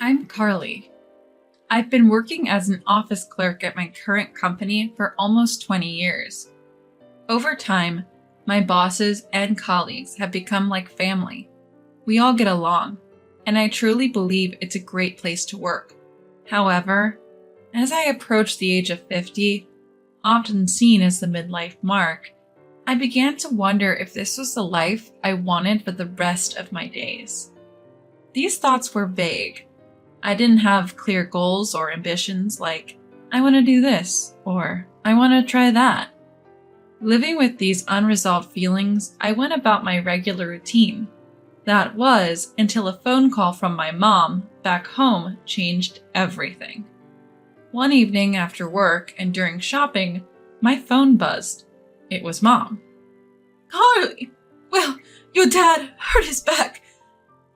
I'm Carly. I've been working as an office clerk at my current company for almost 20 years. Over time, my bosses and colleagues have become like family. We all get along, and I truly believe it's a great place to work. However, as I approach the age of 50, often seen as the midlife mark, I began to wonder if this was the life I wanted for the rest of my days. These thoughts were vague. I didn't have clear goals or ambitions like, I want to do this, or I want to try that. Living with these unresolved feelings, I went about my regular routine. That was until a phone call from my mom back home changed everything. One evening after work and during shopping, my phone buzzed. It was Mom. Carly! Well, your dad hurt his back.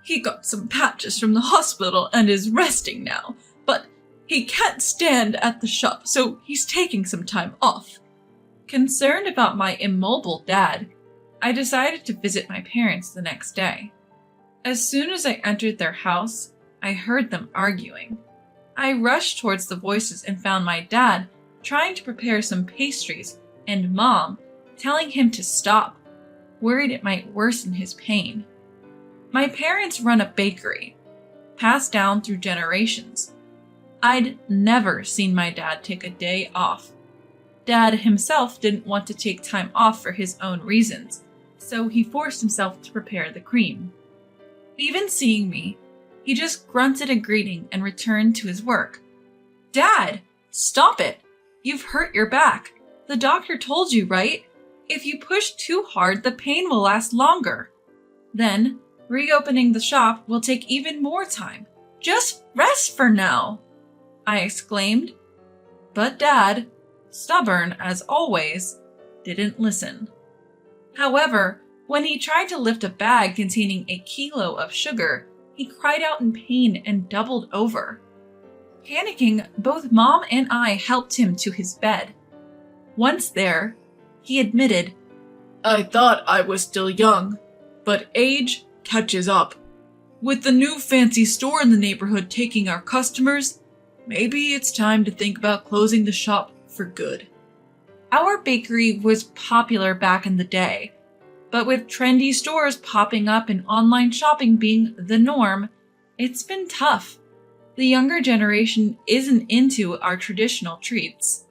He got some patches from the hospital and is resting now, but he can't stand at the shop, so he's taking some time off. Concerned about my immobile dad, I decided to visit my parents the next day. As soon as I entered their house, I heard them arguing. I rushed towards the voices and found my dad trying to prepare some pastries and Mom telling him to stop, worried it might worsen his pain. My parents run a bakery, passed down through generations. I'd never seen my dad take a day off. Dad himself didn't want to take time off for his own reasons, so he forced himself to prepare the cream. Even seeing me, he just grunted a greeting and returned to his work. Dad, stop it! You've hurt your back. The doctor told you, right? If you push too hard, the pain will last longer. Then, reopening the shop will take even more time. Just rest for now, I exclaimed. But Dad, stubborn as always, didn't listen. However, when he tried to lift a bag containing a kilo of sugar, he cried out in pain and doubled over. Panicking, both Mom and I helped him to his bed. Once there, he admitted, I thought I was still young, but age catches up. With the new fancy store in the neighborhood taking our customers, maybe it's time to think about closing the shop for good. Our bakery was popular back in the day, but with trendy stores popping up and online shopping being the norm, it's been tough. The younger generation isn't into our traditional treats.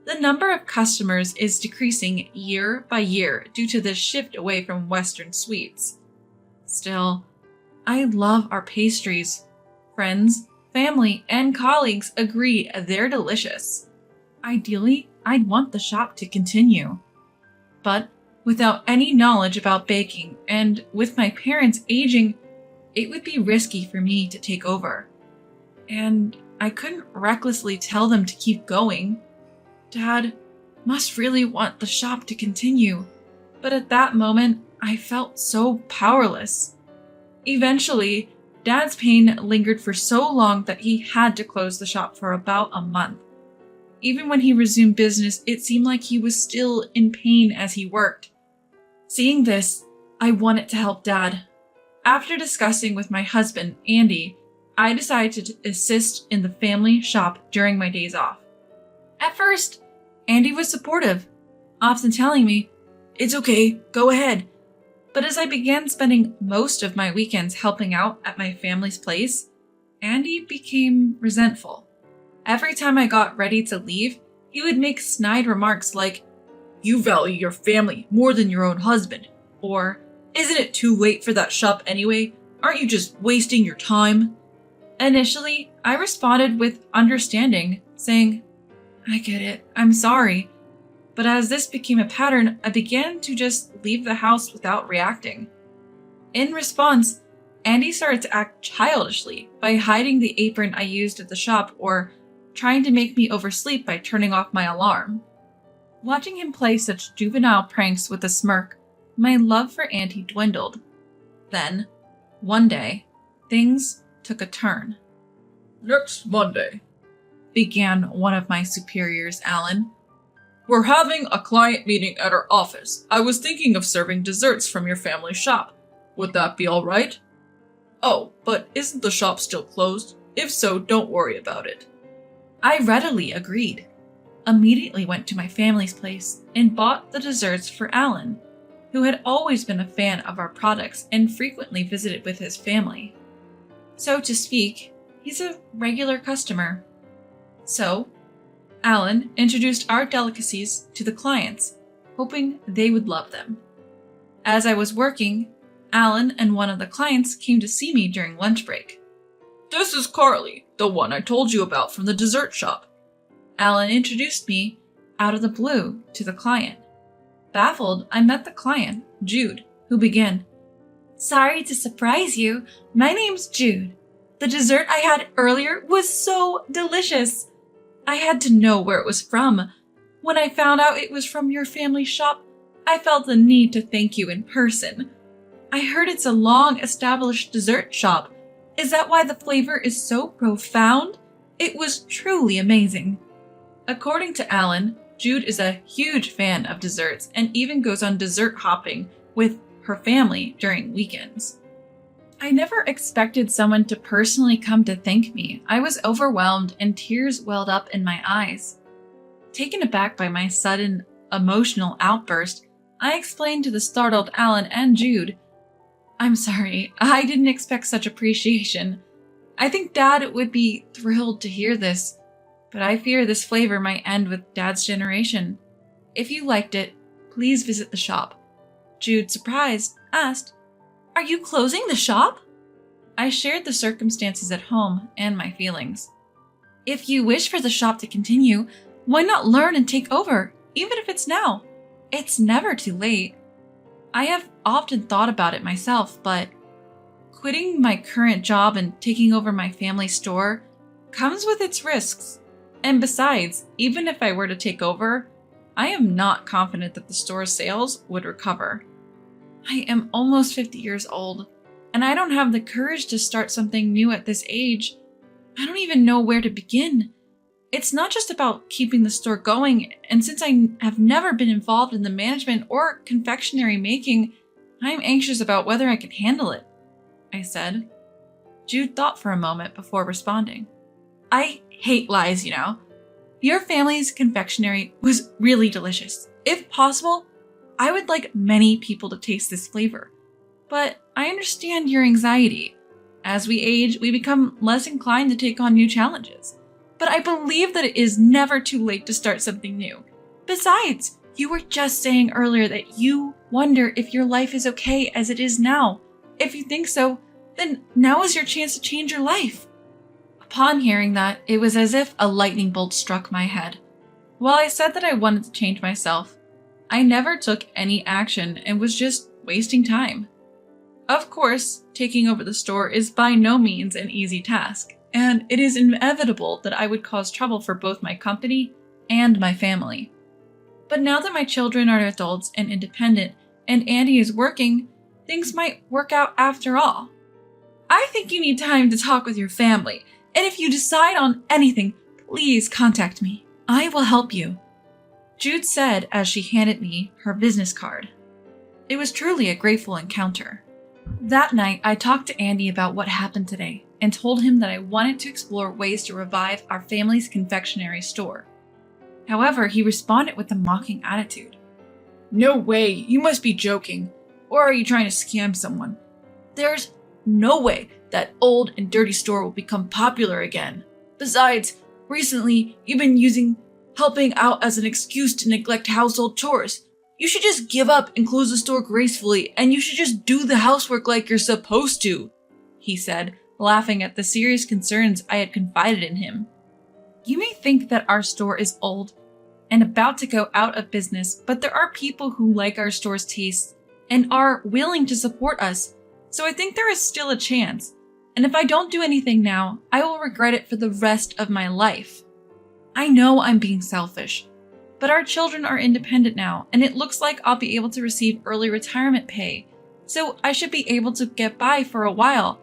The number of customers is decreasing year by year due to this shift away from Western sweets. Still, I love our pastries. Friends, family, and colleagues agree they're delicious. Ideally, I'd want the shop to continue. But without any knowledge about baking and with my parents aging, it would be risky for me to take over. And I couldn't recklessly tell them to keep going. Dad must really want the shop to continue, but at that moment, I felt so powerless. Eventually, Dad's pain lingered for so long that he had to close the shop for about a month. Even when he resumed business, it seemed like he was still in pain as he worked. Seeing this, I wanted to help Dad. After discussing with my husband, Andy, I decided to assist in the family shop during my days off. At first, Andy was supportive, often telling me, "It's okay, go ahead." But as I began spending most of my weekends helping out at my family's place, Andy became resentful. Every time I got ready to leave, he would make snide remarks like, "You value your family more than your own husband," or, "Isn't it too late for that shop anyway? Aren't you just wasting your time?" Initially, I responded with understanding, saying, "I get it, I'm sorry." But as this became a pattern, I began to just leave the house without reacting. In response, Andy started to act childishly by hiding the apron I used at the shop or trying to make me oversleep by turning off my alarm. Watching him play such juvenile pranks with a smirk, my love for Andy dwindled. Then, one day, things took a turn. "Next Monday," began one of my superiors, Alan. "We're having a client meeting at our office. I was thinking of serving desserts from your family shop. Would that be all right?" "Oh, but isn't the shop still closed? If so, don't worry about it. I readily agreed. Immediately went to my family's place and bought the desserts for Alan, who had always been a fan of our products and frequently visited with his family. So to speak, he's a regular customer. So, Alan introduced our delicacies to the clients, hoping they would love them. As I was working, Alan and one of the clients came to see me during lunch break. This is Carly, the one I told you about from the dessert shop. Alan introduced me out of the blue to the client. Baffled, I met the client, Jude, who began, "Sorry to surprise you. My name's Jude. The dessert I had earlier was so delicious. I had to know where it was from. When I found out it was from your family shop, I felt the need to thank you in person. I heard it's a long-established dessert shop. Is that why the flavor is so profound? It was truly amazing." According to Alan, Jude is a huge fan of desserts and even goes on dessert hopping with her family during weekends. I never expected someone to personally come to thank me. I was overwhelmed and tears welled up in my eyes. Taken aback by my sudden emotional outburst, I explained to the startled Alan and Jude, "I'm sorry, I didn't expect such appreciation. I think Dad would be thrilled to hear this, but I fear this flavor might end with Dad's generation. If you liked it, please visit the shop." Jude, surprised, asked, "Are you closing the shop?" I shared the circumstances at home and my feelings. "If you wish for the shop to continue, why not learn and take over, even if it's now? It's never too late. I have often thought about it myself, but quitting my current job and taking over my family store comes with its risks. And besides, even if I were to take over, I am not confident that the store's sales would recover. I am almost 50 years old, and I don't have the courage to start something new at this age. I don't even know where to begin. It's not just about keeping the store going, and since I have never been involved in the management or confectionery making, I am anxious about whether I can handle it," I said. Jude thought for a moment before responding. "I hate lies, you know. Your family's confectionery was really delicious. If possible, I would like many people to taste this flavor. But I understand your anxiety. As we age, we become less inclined to take on new challenges. But I believe that it is never too late to start something new. Besides, you were just saying earlier that you wonder if your life is okay as it is now. If you think so, then now is your chance to change your life." Upon hearing that, it was as if a lightning bolt struck my head. While I said that I wanted to change myself, I never took any action and was just wasting time. Of course, taking over the store is by no means an easy task, and it is inevitable that I would cause trouble for both my company and my family. But now that my children are adults and independent, and Andy is working, things might work out after all. "I think you need time to talk with your family, and if you decide on anything, please contact me. I will help you," Jude said as she handed me her business card. It was truly a grateful encounter. That night, I talked to Andy about what happened today and told him that I wanted to explore ways to revive our family's confectionery store. However, he responded with a mocking attitude. No way, you must be joking. Or are you trying to scam someone? There's no way that old and dirty store will become popular again. Besides, recently you've been helping out as an excuse to neglect household chores. You should just give up and close the store gracefully, and you should just do the housework like you're supposed to," he said, laughing at the serious concerns I had confided in him. You may think that our store is old and about to go out of business, but there are people who like our store's tastes and are willing to support us, so I think there is still a chance. And if I don't do anything now, I will regret it for the rest of my life. I know I'm being selfish, but our children are independent now, and it looks like I'll be able to receive early retirement pay, so I should be able to get by for a while.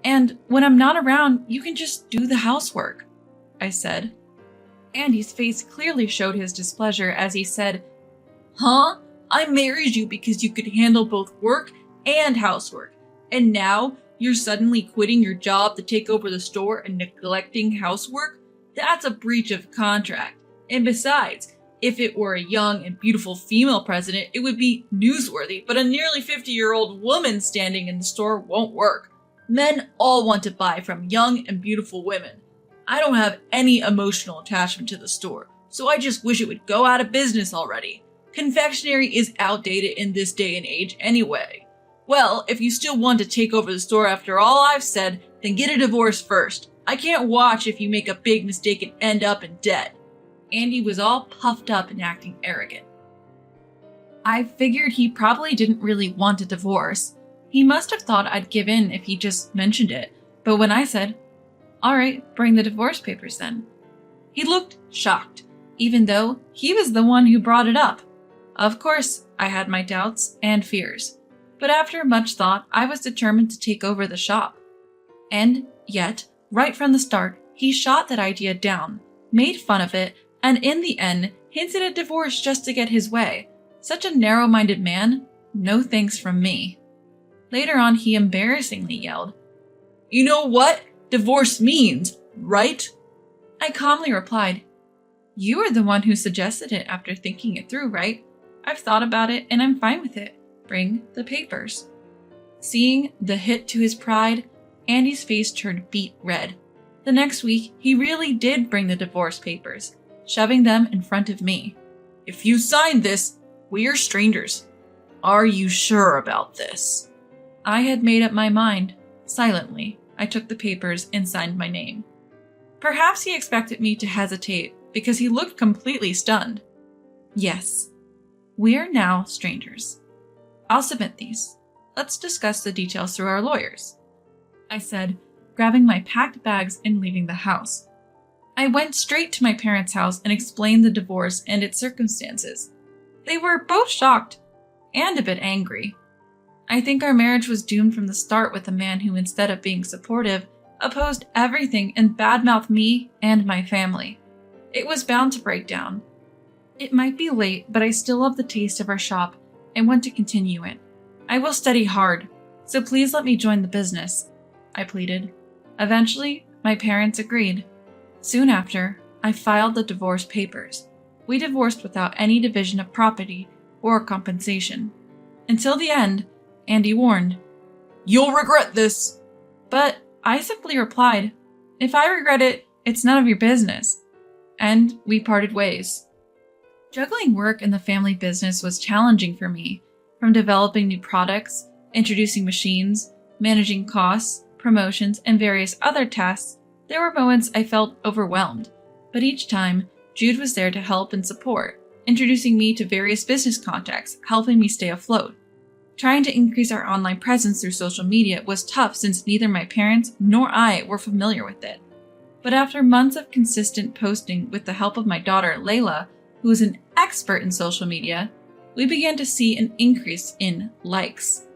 And when I'm not around, you can just do the housework," I said. Andy's face clearly showed his displeasure as he said, "Huh? I married you because you could handle both work and housework, and now You're suddenly quitting your job to take over the store and neglecting housework? That's a breach of contract. And besides, if it were a young and beautiful female president, it would be newsworthy, but a nearly 50-year-old woman standing in the store won't work. Men all want to buy from young and beautiful women. I don't have any emotional attachment to the store, so I just wish it would go out of business already. Confectionery is outdated in this day and age anyway. Well, if you still want to take over the store after all I've said, then get a divorce first. I can't watch if you make a big mistake and end up in debt. Andy was all puffed up and acting arrogant. I figured he probably didn't really want a divorce. He must have thought I'd give in if he just mentioned it, but when I said, "All right, bring the divorce papers then," he looked shocked, even though he was the one who brought it up. Of course, I had my doubts and fears, but after much thought, I was determined to take over the shop. And yet, right from the start, he shot that idea down, made fun of it, and in the end, hinted at divorce just to get his way. Such a narrow-minded man, no thanks from me. Later on, he embarrassingly yelled, "You know what divorce means, right?" I calmly replied, "You are the one who suggested it after thinking it through, right? I've thought about it and I'm fine with it. Bring the papers." Seeing the hit to his pride, Andy's face turned beet red. The next week, he really did bring the divorce papers, shoving them in front of me. "If you sign this, we are strangers. Are you sure about this?" I had made up my mind. Silently, I took the papers and signed my name. Perhaps he expected me to hesitate because he looked completely stunned. "Yes, we are now strangers. I'll submit these. Let's discuss the details through our lawyers," I said, grabbing my packed bags and leaving the house. I went straight to my parents' house and explained the divorce and its circumstances. They were both shocked and a bit angry. I think our marriage was doomed from the start with a man who, instead of being supportive, opposed everything and badmouthed me and my family. It was bound to break down. It might be late, but I still love the taste of our shop and want to continue it. I will study hard, so please let me join the business, I pleaded. Eventually, my parents agreed. Soon after, I filed the divorce papers. We divorced without any division of property or compensation. Until the end, Andy warned, "You'll regret this." But I simply replied, "If I regret it, it's none of your business." And we parted ways. Juggling work and the family business was challenging for me, from developing new products, introducing machines, managing costs, promotions, and various other tasks. There were moments I felt overwhelmed, but each time, Jude was there to help and support, introducing me to various business contacts, helping me stay afloat. Trying to increase our online presence through social media was tough since neither my parents nor I were familiar with it. But after months of consistent posting with the help of my daughter, Layla, who is an expert in social media, we began to see an increase in likes.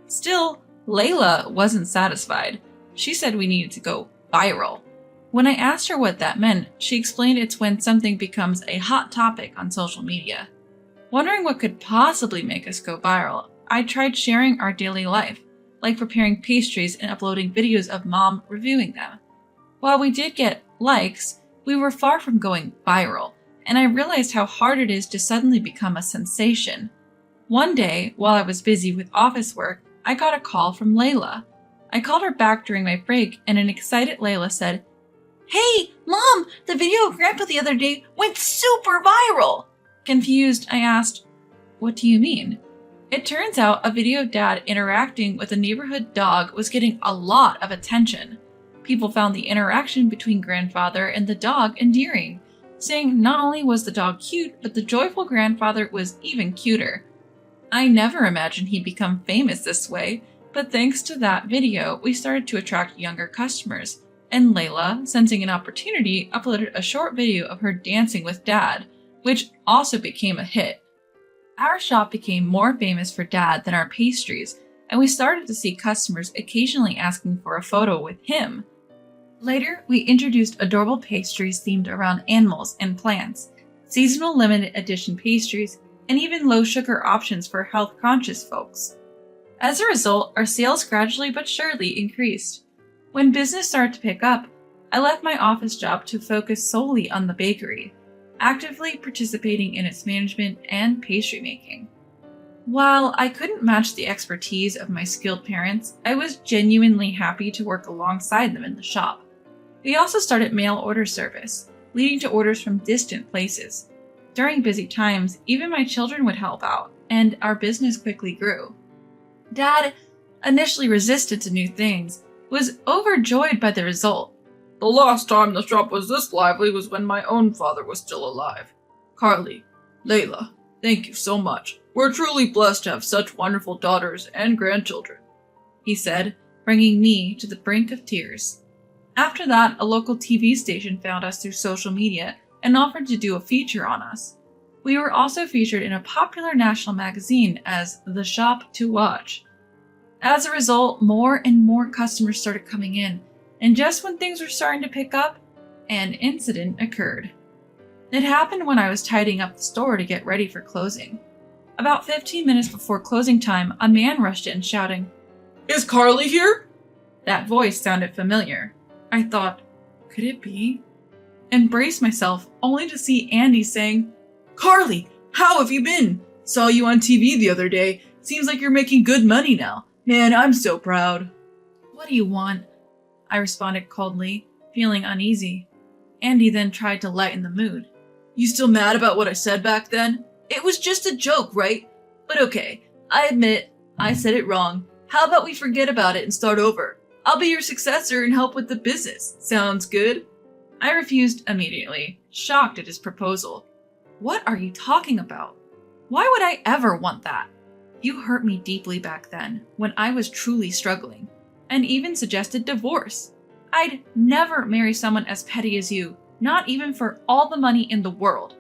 Still, Layla wasn't satisfied. She said we needed to go viral. When I asked her what that meant, she explained it's when something becomes a hot topic on social media. Wondering what could possibly make us go viral, I tried sharing our daily life, like preparing pastries and uploading videos of Mom reviewing them. While we did get likes, we were far from going viral, and I realized how hard it is to suddenly become a sensation. One day, while I was busy with office work, I got a call from Layla. I called her back during my break, and an excited Layla said, "Hey, Mom, the video of Grandpa the other day went super viral." Confused, I asked, "What do you mean?" It turns out a video of Dad interacting with a neighborhood dog was getting a lot of attention. People found the interaction between grandfather and the dog endearing, saying not only was the dog cute, but the joyful grandfather was even cuter. I never imagined he'd become famous this way, but thanks to that video, we started to attract younger customers, and Layla, sensing an opportunity, uploaded a short video of her dancing with Dad, which also became a hit. Our shop became more famous for Dad than our pastries, and we started to see customers occasionally asking for a photo with him. Later, we introduced adorable pastries themed around animals and plants, seasonal limited edition pastries, and even low-sugar options for health-conscious folks. As a result, our sales gradually but surely increased. When business started to pick up, I left my office job to focus solely on the bakery, actively participating in its management and pastry making. While I couldn't match the expertise of my skilled parents, I was genuinely happy to work alongside them in the shop. We also started mail order service, leading to orders from distant places. During busy times, even my children would help out, and our business quickly grew. Dad, initially resistant to new things, was overjoyed by the result. The last time the shop was this lively was when my own father was still alive. Carly, Layla, thank you so much. We're truly blessed to have such wonderful daughters and grandchildren, he said, bringing me to the brink of tears. After that, a local TV station found us through social media and offered to do a feature on us. We were also featured in a popular national magazine as the shop to watch. As a result, more and more customers started coming in, and just when things were starting to pick up, an incident occurred. It happened when I was tidying up the store to get ready for closing. About 15 minutes before closing time, a man rushed in shouting, "Is Carly here?" That voice sounded familiar. I thought, could it be? And braced myself, only to see Andy saying, "Carly, how have you been? Saw you on TV the other day. Seems like you're making good money now. Man, I'm so proud." "What do you want?" I responded coldly, feeling uneasy. Andy then tried to lighten the mood. "You still mad about what I said back then? It was just a joke, right? But okay, I admit, I said it wrong. How about we forget about it and start over? I'll be your successor and help with the business. Sounds good?" I refused immediately, shocked at his proposal. What are you talking about? Why would I ever want that? You hurt me deeply back then, when I was truly struggling, and even suggested divorce. I'd never marry someone as petty as you, not even for all the money in the world.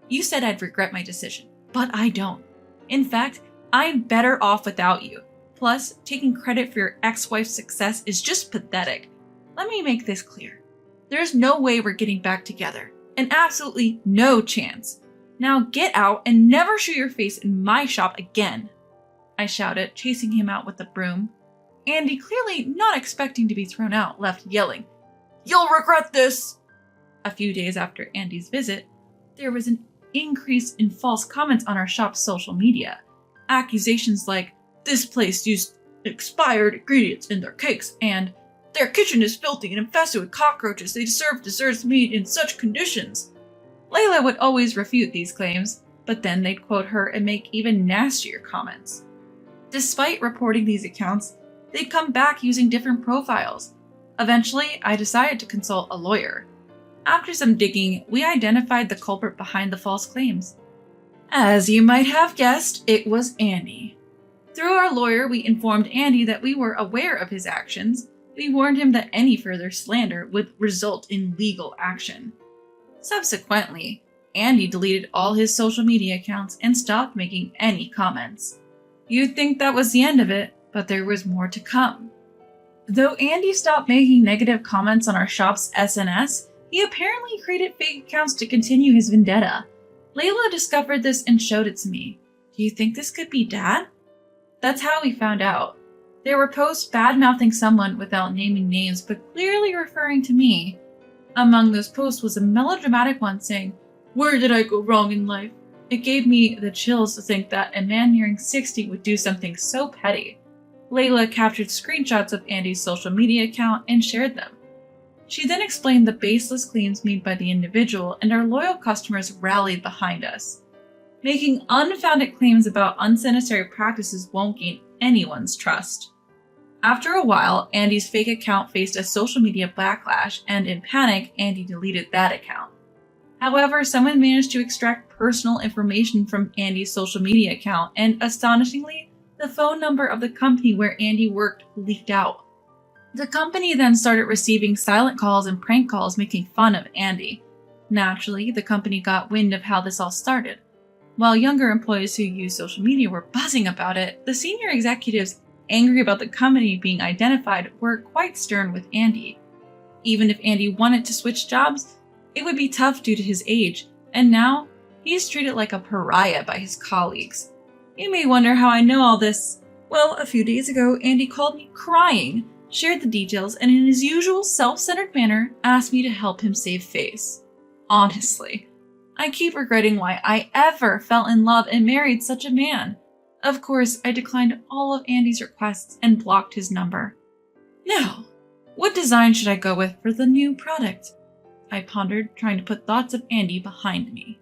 You said I'd regret my decision, but I don't. In fact, I'm better off without you. Plus, taking credit for your ex-wife's success is just pathetic. Let me make this clear. There's no way we're getting back together, and absolutely no chance. Now get out and never show your face in my shop again, I shouted, chasing him out with the broom. Andy, clearly not expecting to be thrown out, left yelling, "You'll regret this!" A few days after Andy's visit, there was an increase in false comments on our shop's social media. Accusations like, "This place used expired ingredients in their cakes," and "Their kitchen is filthy and infested with cockroaches. They serve desserts made in such conditions." Layla would always refute these claims, but then they'd quote her and make even nastier comments. Despite reporting these accounts, they'd come back using different profiles. Eventually, I decided to consult a lawyer. After some digging, we identified the culprit behind the false claims. As you might have guessed, it was Andy. Through our lawyer, we informed Andy that we were aware of his actions. We warned him that any further slander would result in legal action. Subsequently, Andy deleted all his social media accounts and stopped making any comments. You'd think that was the end of it, but there was more to come. Though Andy stopped making negative comments on our shop's SNS, he apparently created fake accounts to continue his vendetta. Layla discovered this and showed it to me. Do you think this could be Dad? That's how we found out. There were posts bad-mouthing someone without naming names, but clearly referring to me. Among those posts was a melodramatic one saying, "Where did I go wrong in life?" It gave me the chills to think that a man nearing 60 would do something so petty. Layla captured screenshots of Andy's social media account and shared them. She then explained the baseless claims made by the individual, and our loyal customers rallied behind us. Making unfounded claims about unsanitary practices won't gain anyone's trust. After a while, Andy's fake account faced a social media backlash, and in panic, Andy deleted that account. However, someone managed to extract personal information from Andy's social media account, and astonishingly, the phone number of the company where Andy worked leaked out. The company then started receiving silent calls and prank calls making fun of Andy. Naturally, the company got wind of how this all started. While younger employees who use social media were buzzing about it, the senior executives, angry about the company being identified, were quite stern with Andy. Even if Andy wanted to switch jobs, it would be tough due to his age, and now he's treated like a pariah by his colleagues. You may wonder how I know all this. Well, a few days ago, Andy called me crying, shared the details, and in his usual self-centered manner, asked me to help him save face. Honestly, I keep regretting why I ever fell in love and married such a man. Of course, I declined all of Andy's requests and blocked his number. Now, what design should I go with for the new product? I pondered, trying to put thoughts of Andy behind me.